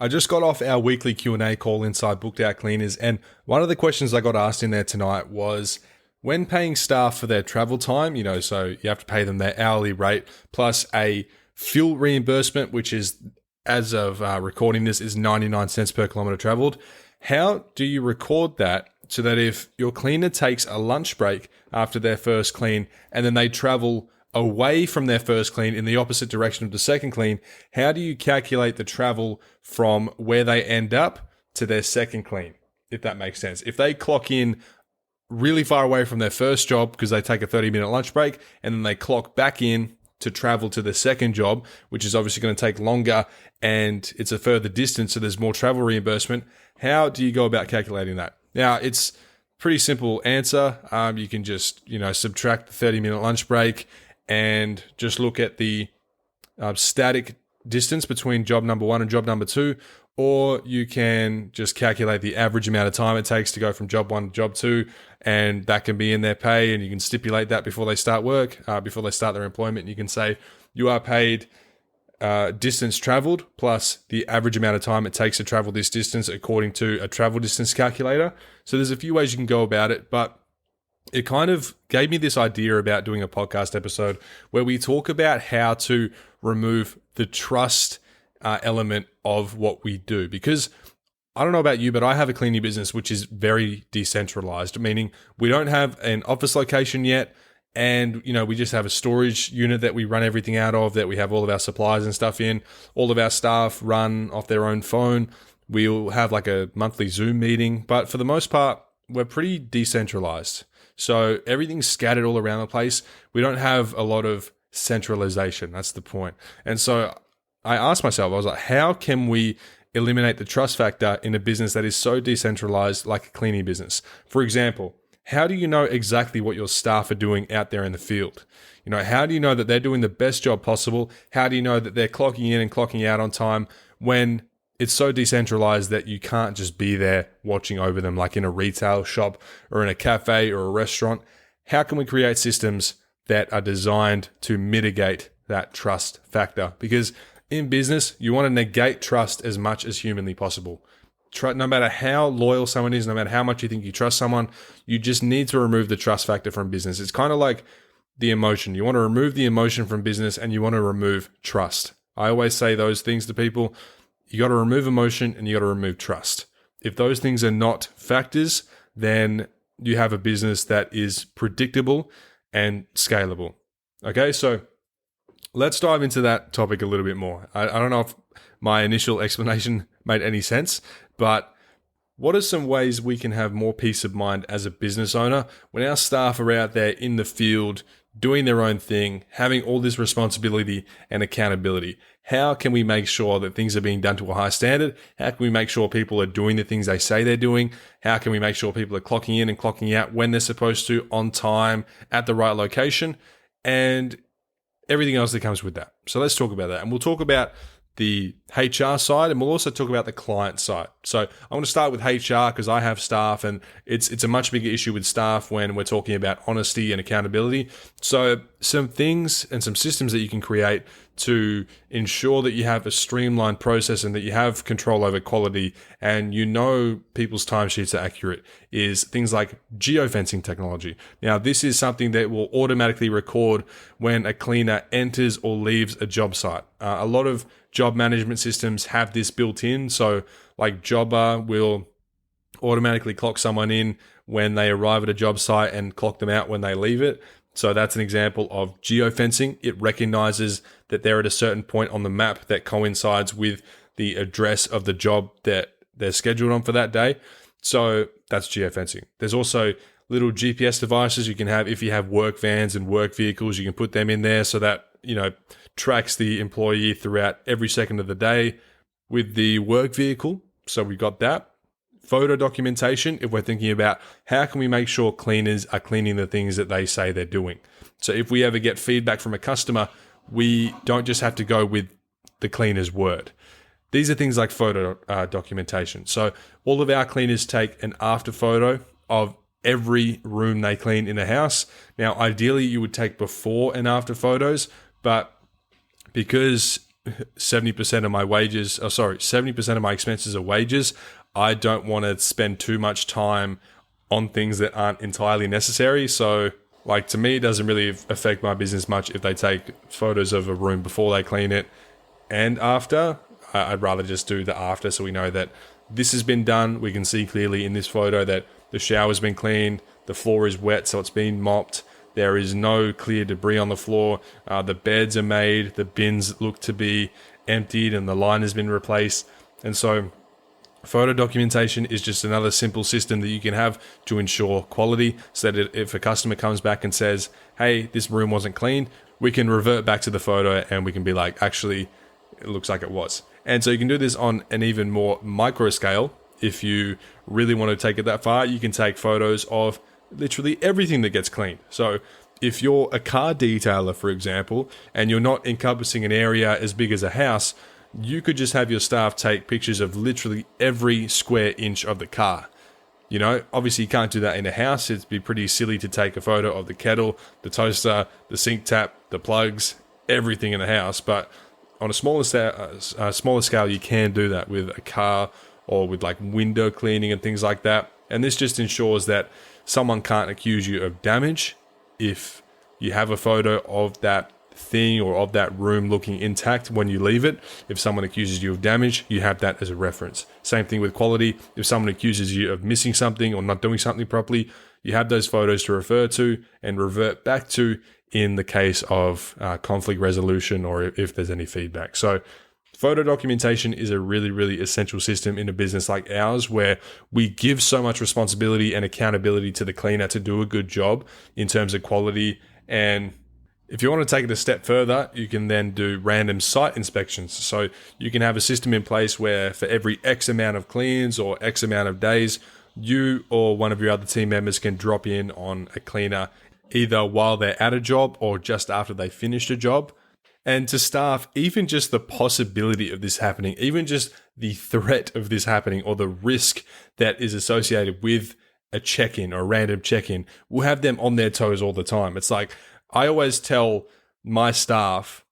I just got off our weekly Q&A call inside Booked Out Cleaners, and one of the questions I got asked in there tonight was, when paying staff for their travel time, so you have to pay them their hourly rate plus a fuel reimbursement, which is, as of recording this, is 99 cents per kilometer traveled. How do you record that so that if your cleaner takes a lunch break after their first clean and then they travel away from their first clean in the opposite direction of the second clean, how do you calculate the travel from where they end up to their second clean, if that makes sense? If they clock in really far away from their first job because they take a 30-minute lunch break and then they clock back in to travel to the second job, which is obviously going to take longer and it's a further distance, so there's more travel reimbursement, how do you go about calculating that? Now, it's pretty simple answer. You can just, subtract the 30-minute lunch break and just look at the static distance between job number one and job number two, or you can just calculate the average amount of time it takes to go from job one to job two, and that can be in their pay, and you can stipulate that before they start work, before they start their employment. You can say you are paid distance traveled plus the average amount of time it takes to travel this distance according to a travel distance calculator. So there's a few ways you can go about it, but it kind of gave me this idea about doing a podcast episode where we talk about how to remove the trust element of what we do. Because I don't know about you, but I have a cleaning business which is very decentralized, meaning we don't have an office location yet. And, we just have a storage unit that we run everything out of, that we have all of our supplies and stuff in. All of our staff run off their own phone. We'll have like a monthly Zoom meeting. But for the most part, we're pretty decentralized. So everything's scattered all around the place. We don't have a lot of centralization. That's the point. And so I asked myself, I was like, how can we eliminate the trust factor in a business that is so decentralized like a cleaning business? For example, how do you know exactly what your staff are doing out there in the field? How do you know that they're doing the best job possible? How do you know that they're clocking in and clocking out on time when it's so decentralized that you can't just be there watching over them like in a retail shop or in a cafe or a restaurant? How can we create systems that are designed to mitigate that trust factor? Because in business, you want to negate trust as much as humanly possible. No matter how loyal someone is, no matter how much you think you trust someone, you just need to remove the trust factor from business. It's kind of like the emotion. You want to remove the emotion from business and you want to remove trust. I always say those things to people. You got to remove emotion and you got to remove trust. If those things are not factors, then you have a business that is predictable and scalable. Okay, so let's dive into that topic a little bit more. I don't know if my initial explanation made any sense, but what are some ways we can have more peace of mind as a business owner when our staff are out there in the field doing their own thing, having all this responsibility and accountability? How can we make sure that things are being done to a high standard? How can we make sure people are doing the things they say they're doing? How can we make sure people are clocking in and clocking out when they're supposed to, on time, at the right location, and everything else that comes with that? So let's talk about that. And we'll talk about the HR side, and we'll also talk about the client side. So I want to start with HR because I have staff, and it's a much bigger issue with staff when we're talking about honesty and accountability. So some things and some systems that you can create to ensure that you have a streamlined process and that you have control over quality and people's timesheets are accurate is things like geofencing technology. Now, this is something that will automatically record when a cleaner enters or leaves a job site. A lot of job management systems have this built in. So like Jobber will automatically clock someone in when they arrive at a job site and clock them out when they leave it. So that's an example of geofencing. It recognizes that they're at a certain point on the map that coincides with the address of the job that they're scheduled on for that day. So that's geofencing. There's also little GPS devices you can have. If you have work vans and work vehicles, you can put them in there so that, tracks the employee throughout every second of the day with the work vehicle. So we've got that. Photo documentation, if we're thinking about how can we make sure cleaners are cleaning the things that they say they're doing. So if we ever get feedback from a customer, we don't just have to go with the cleaner's word. These are things like photo documentation. So all of our cleaners take an after photo of every room they clean in a house. Now, ideally, you would take before and after photos, but because 70% of my wages, 70% of my expenses are wages, I don't want to spend too much time on things that aren't entirely necessary. So like to me, it doesn't really affect my business much if they take photos of a room before they clean it and after. I'd rather just do the after, so we know that this has been done. We can see clearly in this photo that the shower's been cleaned, the floor is wet, so it's been mopped. There is no clear debris on the floor. The beds are made, the bins look to be emptied, and the line has been replaced. And so photo documentation is just another simple system that you can have to ensure quality, so that if a customer comes back and says, hey, this room wasn't clean, we can revert back to the photo and we can be like, actually, it looks like it was. And so you can do this on an even more micro scale. If you really want to take it that far, you can take photos of literally everything that gets cleaned. So if you're a car detailer, for example, and you're not encompassing an area as big as a house, you could just have your staff take pictures of literally every square inch of the car. You know, obviously you can't do that in a house. It'd be pretty silly to take a photo of the kettle, the toaster, the sink tap, the plugs, everything in the house. But on a smaller scale, you can do that with a car or with like window cleaning and things like that. And this just ensures that someone can't accuse you of damage if you have a photo of that thing or of that room looking intact when you leave it. If someone accuses you of damage, you have that as a reference. Same thing with quality. If someone accuses you of missing something or not doing something properly, you have those photos to refer to and revert back to in the case of conflict resolution or if there's any feedback. So photo documentation is a really, really essential system in a business like ours, where we give so much responsibility and accountability to the cleaner to do a good job in terms of quality. And if you want to take it a step further, you can then do random site inspections. So you can have a system in place where for every X amount of cleans or X amount of days, you or one of your other team members can drop in on a cleaner either while they're at a job or just after they finished a job. And to staff, even just the possibility of this happening, even just the threat of this happening or the risk that is associated with a check-in or a random check-in will have them on their toes all the time. It's like, I always tell my staff,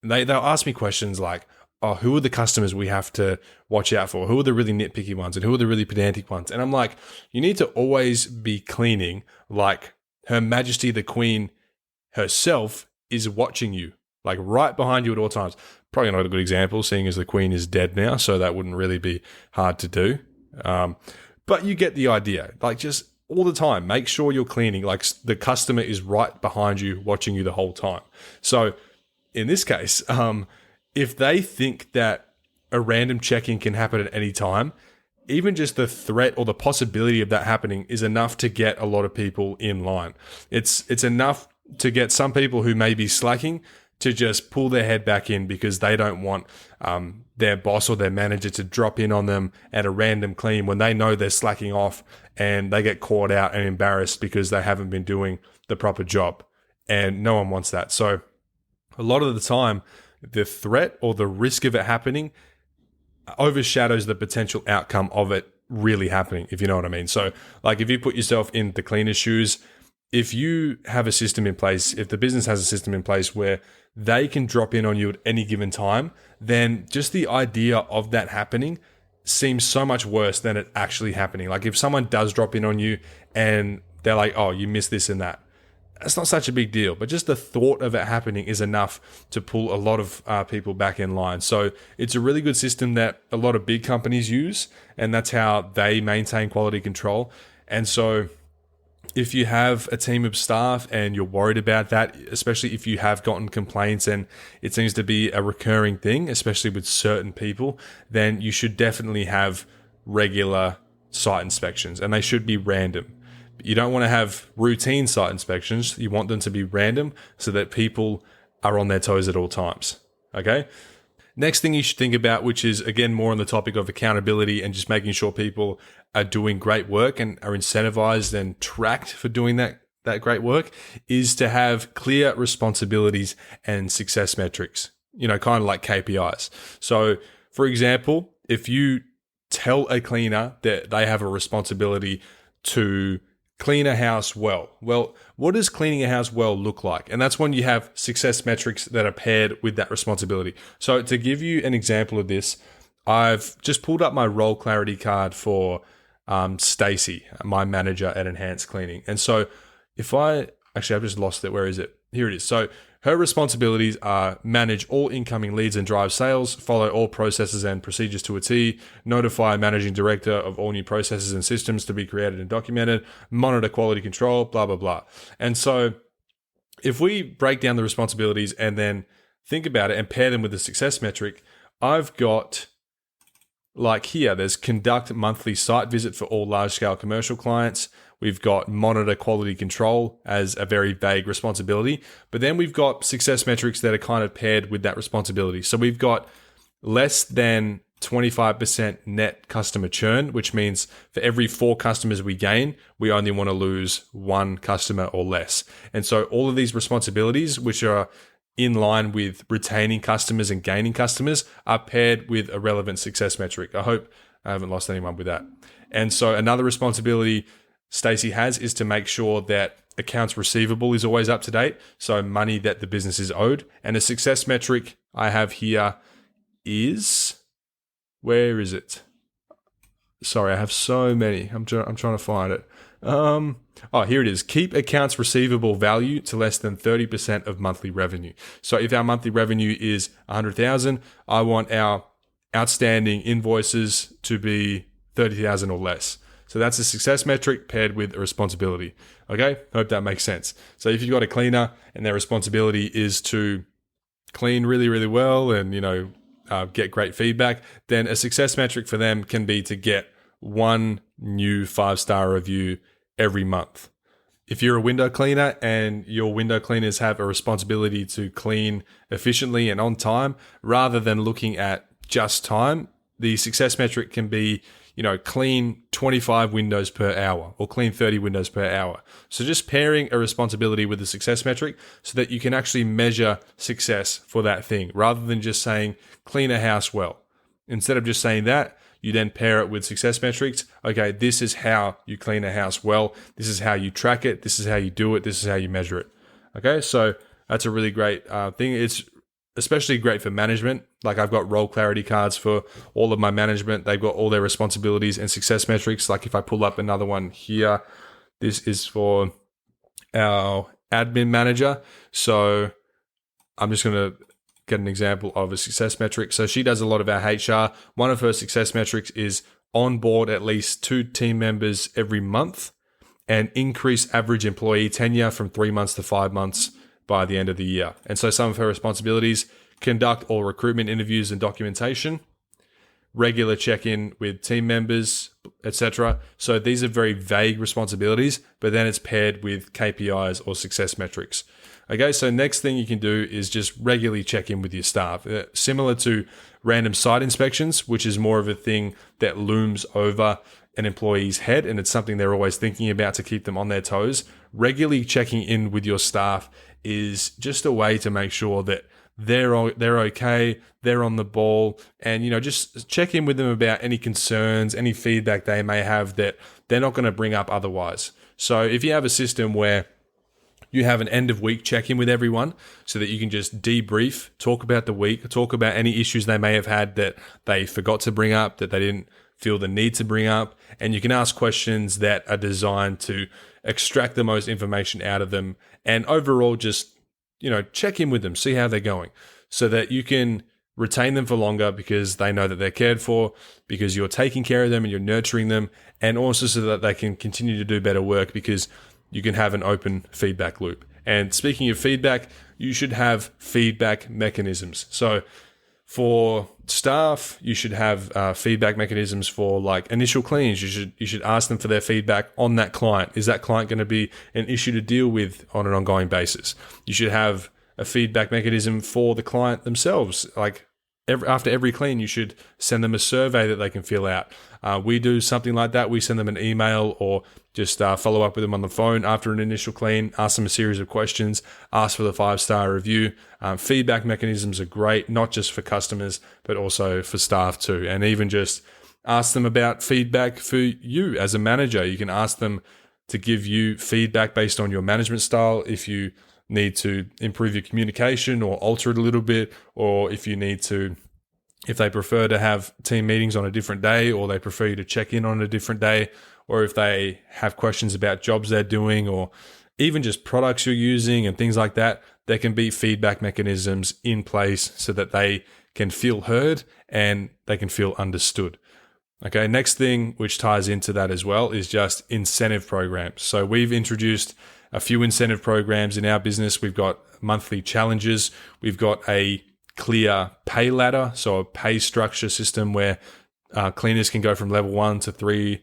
they'll ask me questions like, oh, who are the customers we have to watch out for? Who are the really nitpicky ones and who are the really pedantic ones? And I'm like, you need to always be cleaning like Her Majesty the Queen herself is watching you, like right behind you at all times. Probably not a good example, seeing as the Queen is dead now, so that wouldn't really be hard to do. But you get the idea. Like just all the time, make sure you're cleaning. Like the customer is right behind you, watching you the whole time. So in this case, if they think that a random check-in can happen at any time, even just the threat or the possibility of that happening is enough to get a lot of people in line. It's enough to get some people who may be slacking to just pull their head back in because they don't want their boss or their manager to drop in on them at a random clean when they know they're slacking off and they get caught out and embarrassed because they haven't been doing the proper job. And no one wants that. So a lot of the time, the threat or the risk of it happening overshadows the potential outcome of it really happening, if you know what I mean. So like if you put yourself in the cleaner's shoes, if you have a system in place, if the business has a system in place where they can drop in on you at any given time, then just the idea of that happening seems so much worse than it actually happening. Like if someone does drop in on you and they're like, oh, you missed this and that, that's not such a big deal, but just the thought of it happening is enough to pull a lot of people back in line. So it's a really good system that a lot of big companies use, and that's how they maintain quality control. And so if you have a team of staff and you're worried about that, especially if you have gotten complaints and it seems to be a recurring thing, especially with certain people, then you should definitely have regular site inspections, and they should be random. You don't want to have routine site inspections. You want them to be random so that people are on their toes at all times. Okay? Next thing you should think about, which is again more on the topic of accountability and just making sure people are doing great work and are incentivized and tracked for doing that great work, is to have clear responsibilities and success metrics, kind of like KPIs. So for example, if you tell a cleaner that they have a responsibility to clean a house well. Well, what does cleaning a house well look like? And that's when you have success metrics that are paired with that responsibility. So to give you an example of this, I've just pulled up my role clarity card for Stacy, my manager at Enhanced Cleaning. And so I've just lost it. Where is it? Here it is. So her responsibilities are manage all incoming leads and drive sales, follow all processes and procedures to a T, notify managing director of all new processes and systems to be created and documented, monitor quality control, blah, blah, blah. And so if we break down the responsibilities and then think about it and pair them with the success metric, I've got, like here, there's conduct monthly site visit for all large-scale commercial clients. We've got monitor quality control as a very vague responsibility. But then we've got success metrics that are kind of paired with that responsibility. So we've got less than 25% net customer churn, which means for every 4 customers we gain, we only want to lose 1 customer or less. And so all of these responsibilities, which are in line with retaining customers and gaining customers, are paired with a relevant success metric. I hope I haven't lost anyone with that. And so another responsibility Stacy has is to make sure that accounts receivable is always up to date, so money that the business is owed. And a success metric I have here is, where is it? Sorry, I have so many. I'm trying to find it. Here it is. Keep accounts receivable value to less than 30% of monthly revenue. So if our monthly revenue is 100,000, I want our outstanding invoices to be 30,000 or less. So that's a success metric paired with a responsibility. Okay, hope that makes sense. So if you've got a cleaner and their responsibility is to clean really, really well and, get great feedback, then a success metric for them can be to get 1 new 5-star review every month. If you're a window cleaner and your window cleaners have a responsibility to clean efficiently and on time, rather than looking at just time, the success metric can be, clean 25 windows per hour or clean 30 windows per hour. So just pairing a responsibility with a success metric so that you can actually measure success for that thing, rather than just saying clean a house well. Instead of just saying that, you then pair it with success metrics. Okay, this is how you clean a house well. This is how you track it. This is how you do it. This is how you measure it. Okay, so that's a really great thing. It's especially great for management. Like I've got role clarity cards for all of my management. They've got all their responsibilities and success metrics. Like if I pull up another one here, this is for our admin manager. So I'm just going to get an example of a success metric. So she does a lot of our HR. One of her success metrics is onboard at least 2 team members every month and increase average employee tenure from 3 months to 5 months by the end of the year. And so some of her responsibilities: conduct all recruitment interviews and documentation, regular check-in with team members, etc. So these are very vague responsibilities, but then it's paired with KPIs or success metrics. Okay, so next thing you can do is just regularly check in with your staff. Similar to random site inspections, which is more of a thing that looms over an employee's head, and it's something they're always thinking about to keep them on their toes. Regularly checking in with your staff is just a way to make sure that they're okay, they're on the ball, and just check in with them about any concerns, any feedback they may have that they're not going to bring up otherwise. So if you have a system where you have an end of week check-in with everyone so that you can just debrief, talk about the week, talk about any issues they may have had that they forgot to bring up, that they didn't feel the need to bring up, and you can ask questions that are designed to extract the most information out of them, and overall just, check in with them, see how they're going, so that you can retain them for longer because they know that they're cared for, because you're taking care of them and you're nurturing them, and also so that they can continue to do better work because you can have an open feedback loop. And speaking of feedback, you should have feedback mechanisms. So for staff, you should have feedback mechanisms for like initial cleans. You should ask them for their feedback on that client. Is that client going to be an issue to deal with on an ongoing basis? You should have a feedback mechanism for the client themselves. Like after every clean, you should send them a survey that they can fill out. We do something like that. We send them an email or just follow up with them on the phone after an initial clean, ask them a series of questions, ask for the 5-star review. Feedback mechanisms are great, not just for customers, but also for staff too. And even just ask them about feedback for you as a manager. You can ask them to give you feedback based on your management style. If you need to improve your communication or alter it a little bit, or if they prefer to have team meetings on a different day, or they prefer you to check in on a different day, or if they have questions about jobs they're doing, or even just products you're using and things like that, there can be feedback mechanisms in place so that they can feel heard and they can feel understood. Okay, next thing which ties into that as well is just incentive programs. So we've introduced a few incentive programs in our business. We've got monthly challenges. We've got a clear pay ladder, so a pay structure system where cleaners can go from level 1 to 2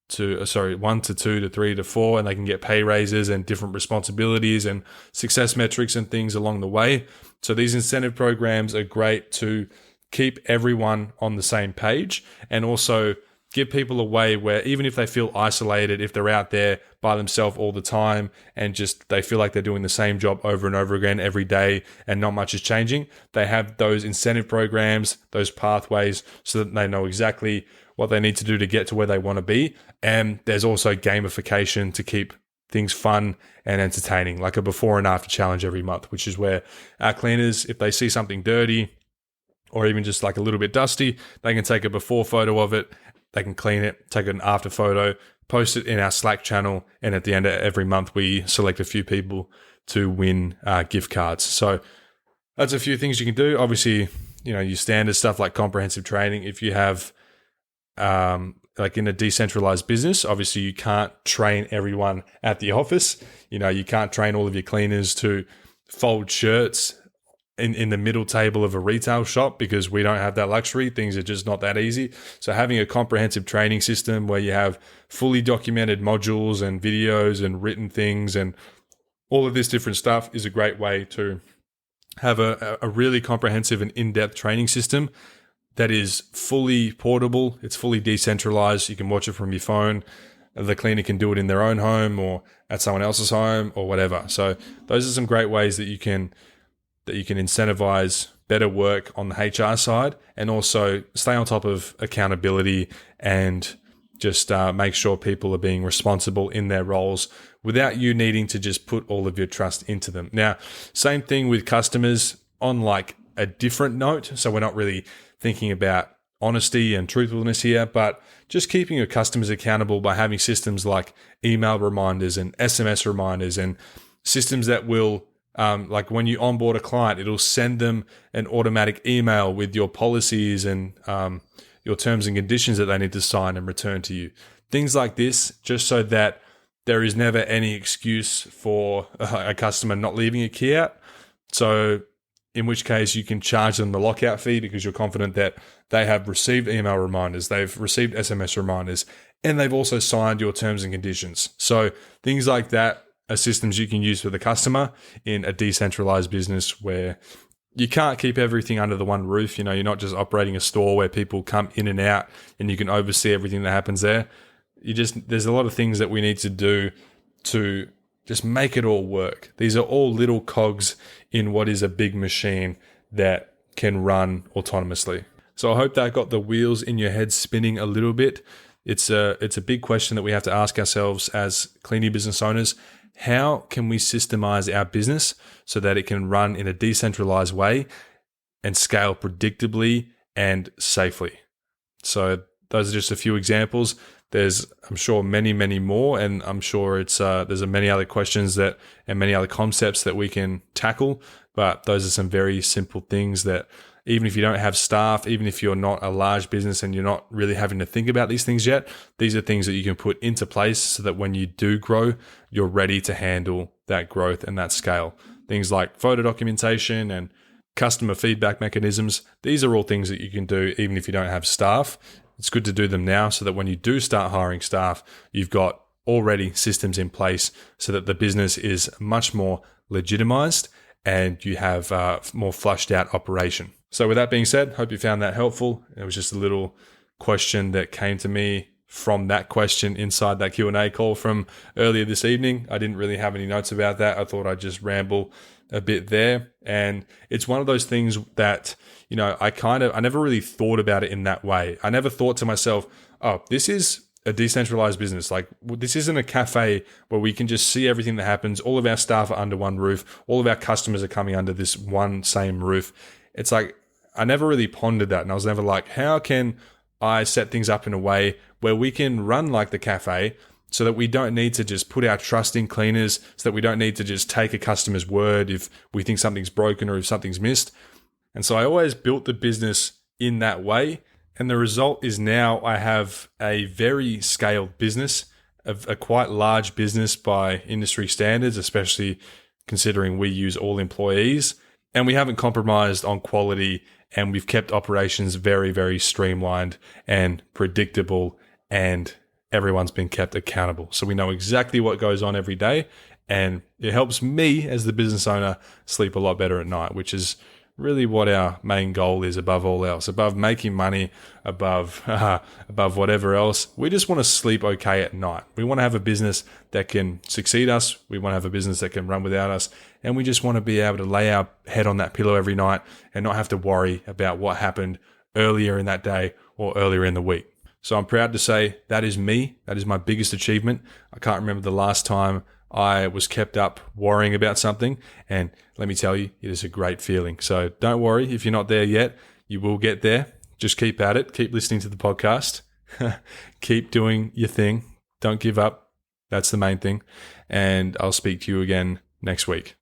to 3 to 4, and they can get pay raises and different responsibilities and success metrics and things along the way. So these incentive programs are great to keep everyone on the same page, and also give people a way where even if they feel isolated, if they're out there by themselves all the time and just they feel like they're doing the same job over and over again every day and not much is changing, they have those incentive programs, those pathways, so that they know exactly what they need to do to get to where they want to be. And there's also gamification to keep things fun and entertaining, like a before and after challenge every month, which is where our cleaners, if they see something dirty or even just like a little bit dusty, they can take a before photo of it, they can clean it, take an after photo, post it in our Slack channel, and at the end of every month, we select a few people to win gift cards. So that's a few things you can do. Obviously, your standard stuff like comprehensive training. If you have, like in a decentralized business, obviously you can't train everyone at the office. You can't train all of your cleaners to fold shirts in the middle table of a retail shop, because we don't have that luxury. Things are just not that easy. So having a comprehensive training system where you have fully documented modules and videos and written things and all of this different stuff is a great way to have a really comprehensive and in-depth training system that is fully portable. It's fully decentralized. You can watch it from your phone. The cleaner can do it in their own home or at someone else's home or whatever. So those are some great ways that you can incentivize better work on the HR side, and also stay on top of accountability and just make sure people are being responsible in their roles without you needing to just put all of your trust into them. Now, same thing with customers on like a different note. So we're not really thinking about honesty and truthfulness here, but just keeping your customers accountable by having systems like email reminders and SMS reminders, and systems that will like when you onboard a client, it'll send them an automatic email with your policies and your terms and conditions that they need to sign and return to you. Things like this, just so that there is never any excuse for a customer not leaving a key out. So in which case you can charge them the lockout fee because you're confident that they have received email reminders, they've received SMS reminders, and they've also signed your terms and conditions. So things like that are systems you can use for the customer in a decentralized business where you can't keep everything under the one roof. You're not just operating a store where people come in and out and you can oversee everything that happens there. There's a lot of things that we need to do to just make it all work. These are all little cogs in what is a big machine that can run autonomously. So I hope that got the wheels in your head spinning a little bit. It's a big question that we have to ask ourselves as cleaning business owners. How can we systemize our business so that it can run in a decentralized way and scale predictably and safely? So those are just a few examples. There's, I'm sure, many, many more, and I'm sure there's many other questions and many other concepts that we can tackle. But those are some very simple things that, even if you don't have staff, even if you're not a large business and you're not really having to think about these things yet, these are things that you can put into place so that when you do grow, you're ready to handle that growth and that scale. Things like photo documentation and customer feedback mechanisms. These are all things that you can do even if you don't have staff. It's good to do them now so that when you do start hiring staff, you've got already systems in place so that the business is much more legitimized and you have more flushed out operation. So with that being said, hope you found that helpful. It was just a little question that came to me from that question inside that Q&A call from earlier this evening. I didn't really have any notes about that. I thought I'd just ramble a bit there. And it's one of those things that, I never really thought about it in that way. I never thought to myself, oh, this is a decentralized business. Like, this isn't a cafe where we can just see everything that happens. All of our staff are under one roof. All of our customers are coming under this one same roof. It's like, I never really pondered that. And I was never like, how can I set things up in a way where we can run like the cafe so that we don't need to just put our trust in cleaners, so that we don't need to just take a customer's word if we think something's broken or if something's missed. And so I always built the business in that way. And the result is now I have a very scaled business, a quite large business by industry standards, especially considering we use all employees. And we haven't compromised on quality, and we've kept operations very, very streamlined and predictable, and everyone's been kept accountable. So we know exactly what goes on every day, and it helps me as the business owner sleep a lot better at night, which is really what our main goal is above all else. Above making money, above whatever else, we just want to sleep okay at night. We want to have a business that can succeed us. We want to have a business that can run without us. And we just want to be able to lay our head on that pillow every night and not have to worry about what happened earlier in that day or earlier in the week. So I'm proud to say that is me. That is my biggest achievement. I can't remember the last time I was kept up worrying about something. And let me tell you, it is a great feeling. So don't worry if you're not there yet. You will get there. Just keep at it. Keep listening to the podcast. Keep doing your thing. Don't give up. That's the main thing. And I'll speak to you again next week.